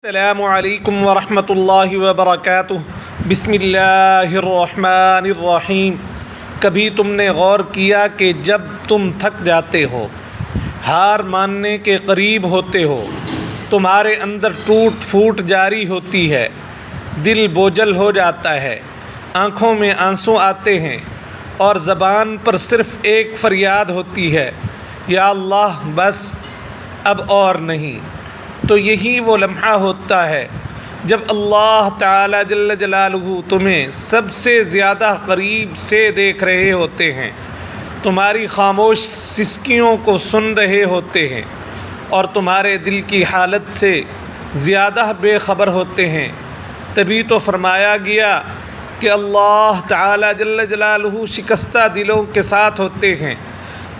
السلام علیکم ورحمۃ اللہ وبرکاتہ۔ بسم اللہ الرحمن الرحیم۔ کبھی تم نے غور کیا کہ جب تم تھک جاتے ہو، ہار ماننے کے قریب ہوتے ہو، تمہارے اندر ٹوٹ پھوٹ جاری ہوتی ہے، دل بوجھل ہو جاتا ہے، آنکھوں میں آنسو آتے ہیں اور زبان پر صرف ایک فریاد ہوتی ہے، یا اللہ بس اب اور نہیں۔ تو یہی وہ لمحہ ہوتا ہے جب اللہ تعالیٰ جل جلالہ تمہیں سب سے زیادہ قریب سے دیکھ رہے ہوتے ہیں، تمہاری خاموش سسکیوں کو سن رہے ہوتے ہیں اور تمہارے دل کی حالت سے زیادہ بے خبر ہوتے ہیں۔ تبھی تو فرمایا گیا کہ اللہ تعالیٰ جل جلالہ شکستہ دلوں کے ساتھ ہوتے ہیں۔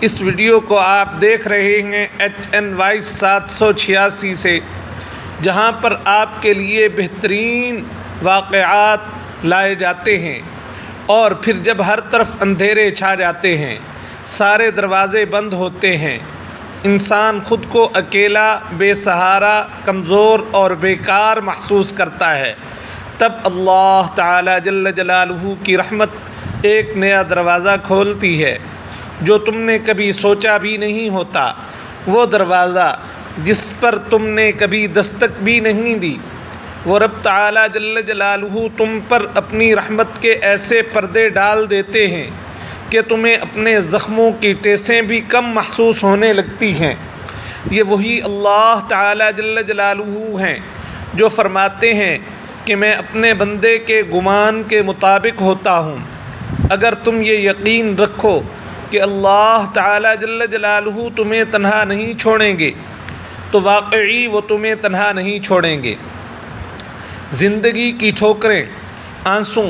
اس ویڈیو کو آپ دیکھ رہے ہیں HNY 786 سے، جہاں پر آپ کے لیے بہترین واقعات لائے جاتے ہیں، اور پھر جب ہر طرف اندھیرے چھا جاتے ہیں، سارے دروازے بند ہوتے ہیں، انسان خود کو اکیلا، بے سہارا، کمزور اور بیکار محسوس کرتا ہے، تب اللہ تعالیٰ جل جلالہ کی رحمت ایک نیا دروازہ کھولتی ہے جو تم نے کبھی سوچا بھی نہیں ہوتا۔ وہ دروازہ جس پر تم نے کبھی دستک بھی نہیں دی، وہ رب تعالیٰ جل جلالہ تم پر اپنی رحمت کے ایسے پردے ڈال دیتے ہیں کہ تمہیں اپنے زخموں کی ٹیسیں بھی کم محسوس ہونے لگتی ہیں۔ یہ وہی اللہ تعالیٰ جل جلالہ ہیں جو فرماتے ہیں کہ میں اپنے بندے کے گمان کے مطابق ہوتا ہوں۔ اگر تم یہ یقین رکھو کہ اللہ تعالیٰ جل جلالہ تمہیں تنہا نہیں چھوڑیں گے، تو واقعی وہ تمہیں تنہا نہیں چھوڑیں گے۔ زندگی کی ٹھوکریں، آنسو،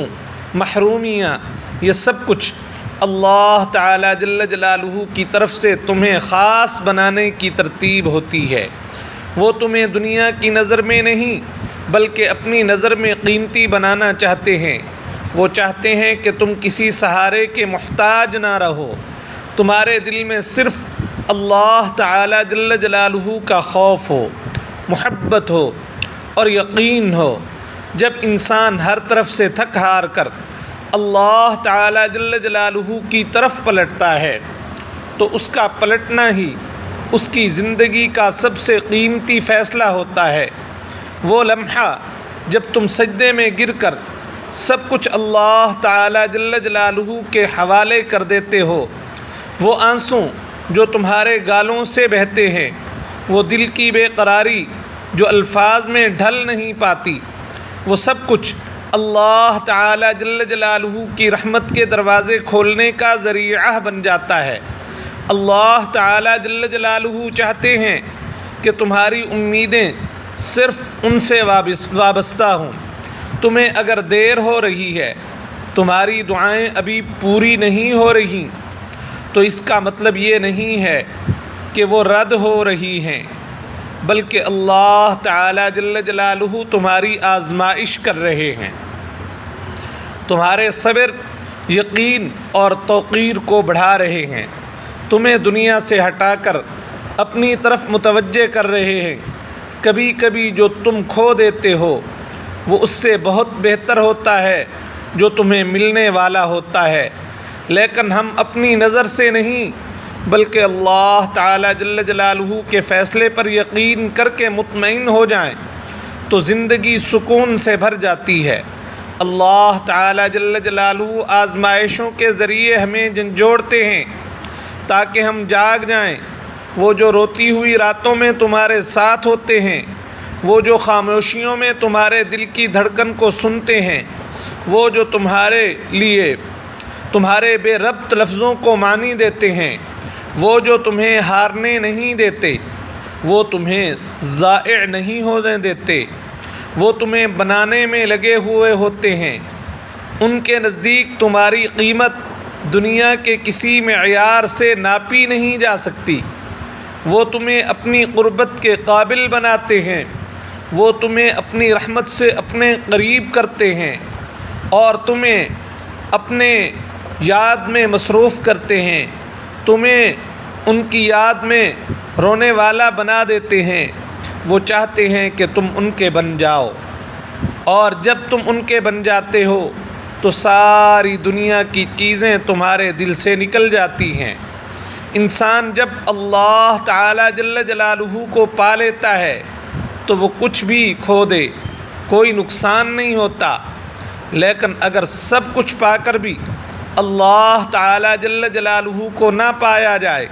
محرومیاں، یہ سب کچھ اللہ تعالیٰ جل جلالہ کی طرف سے تمہیں خاص بنانے کی ترتیب ہوتی ہے۔ وہ تمہیں دنیا کی نظر میں نہیں بلکہ اپنی نظر میں قیمتی بنانا چاہتے ہیں۔ وہ چاہتے ہیں کہ تم کسی سہارے کے محتاج نہ رہو، تمہارے دل میں صرف اللہ تعالیٰ جل جلالہ کا خوف ہو، محبت ہو اور یقین ہو۔ جب انسان ہر طرف سے تھک ہار کر اللہ تعالیٰ جل جلالہ کی طرف پلٹتا ہے، تو اس کا پلٹنا ہی اس کی زندگی کا سب سے قیمتی فیصلہ ہوتا ہے۔ وہ لمحہ جب تم سجدے میں گر کر سب کچھ اللہ تعالیٰ جل جلالہ کے حوالے کر دیتے ہو، وہ آنسو جو تمہارے گالوں سے بہتے ہیں، وہ دل کی بے قراری جو الفاظ میں ڈھل نہیں پاتی، وہ سب کچھ اللہ تعالیٰ جل جلالہ کی رحمت کے دروازے کھولنے کا ذریعہ بن جاتا ہے۔ اللہ تعالیٰ جل جلالہ چاہتے ہیں کہ تمہاری امیدیں صرف ان سے وابستہ ہوں۔ تمہیں اگر دیر ہو رہی ہے، تمہاری دعائیں ابھی پوری نہیں ہو رہی، تو اس کا مطلب یہ نہیں ہے کہ وہ رد ہو رہی ہیں، بلکہ اللہ تعالیٰ جل جلالہ تمہاری آزمائش کر رہے ہیں، تمہارے صبر، یقین اور توقیر کو بڑھا رہے ہیں، تمہیں دنیا سے ہٹا کر اپنی طرف متوجہ کر رہے ہیں۔ کبھی کبھی جو تم کھو دیتے ہو وہ اس سے بہت بہتر ہوتا ہے جو تمہیں ملنے والا ہوتا ہے، لیکن ہم اپنی نظر سے نہیں بلکہ اللہ تعالیٰ جل جلالہ کے فیصلے پر یقین کر کے مطمئن ہو جائیں تو زندگی سکون سے بھر جاتی ہے۔ اللہ تعالیٰ جل جلالہ آزمائشوں کے ذریعے ہمیں جھنجھوڑتے ہیں تاکہ ہم جاگ جائیں۔ وہ جو روتی ہوئی راتوں میں تمہارے ساتھ ہوتے ہیں، وہ جو خاموشیوں میں تمہارے دل کی دھڑکن کو سنتے ہیں، وہ جو تمہارے لیے تمہارے بے ربط لفظوں کو معنی دیتے ہیں، وہ جو تمہیں ہارنے نہیں دیتے، وہ تمہیں ضائع نہیں ہونے دیتے، وہ تمہیں بنانے میں لگے ہوئے ہوتے ہیں، ان کے نزدیک تمہاری قیمت دنیا کے کسی معیار سے ناپی نہیں جا سکتی۔ وہ تمہیں اپنی قربت کے قابل بناتے ہیں، وہ تمہیں اپنی رحمت سے اپنے قریب کرتے ہیں اور تمہیں اپنے یاد میں مصروف کرتے ہیں، تمہیں ان کی یاد میں رونے والا بنا دیتے ہیں۔ وہ چاہتے ہیں کہ تم ان کے بن جاؤ، اور جب تم ان کے بن جاتے ہو تو ساری دنیا کی چیزیں تمہارے دل سے نکل جاتی ہیں۔ انسان جب اللہ تعالی جل جلالہ کو پا لیتا ہے تو وہ کچھ بھی کھو دے کوئی نقصان نہیں ہوتا، لیکن اگر سب کچھ پا کر بھی اللہ تعالی جل جلالہ کو نہ پایا جائے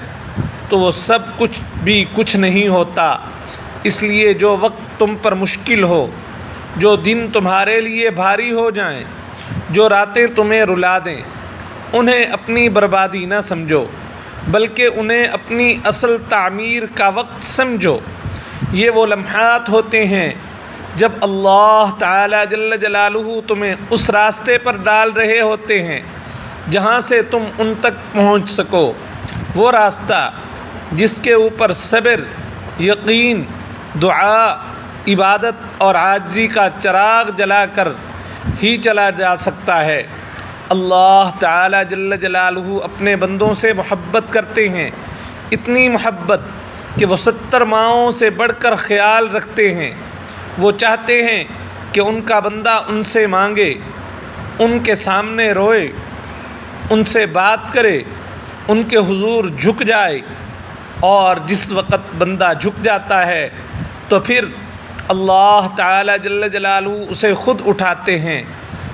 تو وہ سب کچھ بھی کچھ نہیں ہوتا۔ اس لیے جو وقت تم پر مشکل ہو، جو دن تمہارے لیے بھاری ہو جائیں، جو راتیں تمہیں رلا دیں، انہیں اپنی بربادی نہ سمجھو بلکہ انہیں اپنی اصل تعمیر کا وقت سمجھو۔ یہ وہ لمحات ہوتے ہیں جب اللہ تعالی جل جلالہ تمہیں اس راستے پر ڈال رہے ہوتے ہیں جہاں سے تم ان تک پہنچ سکو، وہ راستہ جس کے اوپر صبر، یقین، دعا، عبادت اور عاجزی کا چراغ جلا کر ہی چلا جا سکتا ہے۔ اللہ تعالی جل جلالہ اپنے بندوں سے محبت کرتے ہیں، اتنی محبت کہ وہ 70 ماؤں سے بڑھ کر خیال رکھتے ہیں۔ وہ چاہتے ہیں کہ ان کا بندہ ان سے مانگے، ان کے سامنے روئے، ان سے بات کرے، ان کے حضور جھک جائے، اور جس وقت بندہ جھک جاتا ہے تو پھر اللہ تعالی جل جلالہ اسے خود اٹھاتے ہیں،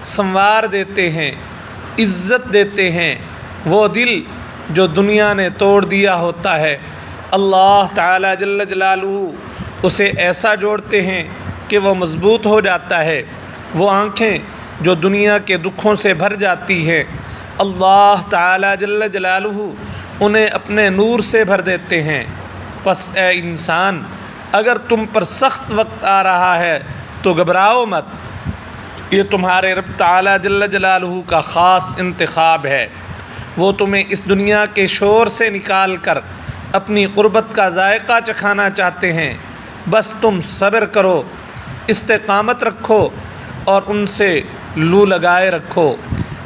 سنوار دیتے ہیں، عزت دیتے ہیں۔ وہ دل جو دنیا نے توڑ دیا ہوتا ہے، اللہ تعالی جل جلالہ اسے ایسا جوڑتے ہیں کہ وہ مضبوط ہو جاتا ہے۔ وہ آنکھیں جو دنیا کے دکھوں سے بھر جاتی ہیں، اللہ تعالی جل جلالہ انہیں اپنے نور سے بھر دیتے ہیں۔ پس اے انسان، اگر تم پر سخت وقت آ رہا ہے تو گھبراؤ مت، یہ تمہارے رب تعالی جل جلالہ کا خاص انتخاب ہے۔ وہ تمہیں اس دنیا کے شور سے نکال کر اپنی قربت کا ذائقہ چکھانا چاہتے ہیں۔ بس تم صبر کرو، استقامت رکھو اور ان سے لو لگائے رکھو۔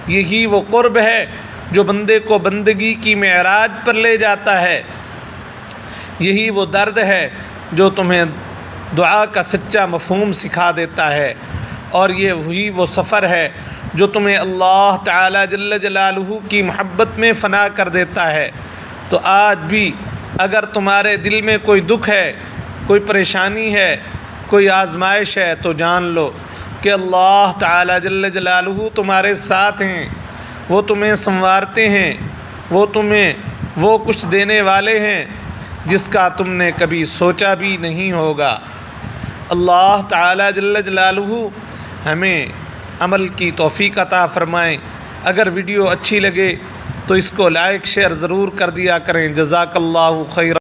یہی وہ قرب ہے جو بندے کو بندگی کی معراج پر لے جاتا ہے۔ یہی وہ درد ہے جو تمہیں دعا کا سچا مفہوم سکھا دیتا ہے، اور یہ وہی وہ سفر ہے جو تمہیں اللہ تعالی جل جلالہ کی محبت میں فنا کر دیتا ہے۔ تو آج بھی اگر تمہارے دل میں کوئی دکھ ہے، کوئی پریشانی ہے، کوئی آزمائش ہے، تو جان لو کہ اللہ تعالی جل جلالہ تمہارے ساتھ ہیں۔ وہ تمہیں سنوارتے ہیں، وہ تمہیں وہ کچھ دینے والے ہیں جس کا تم نے کبھی سوچا بھی نہیں ہوگا۔ اللہ تعالی جل جلالہ ہمیں عمل کی توفیق عطا فرمائیں۔ اگر ویڈیو اچھی لگے تو اس کو لائک شیئر ضرور کر دیا کریں۔ جزاک اللہ خیر۔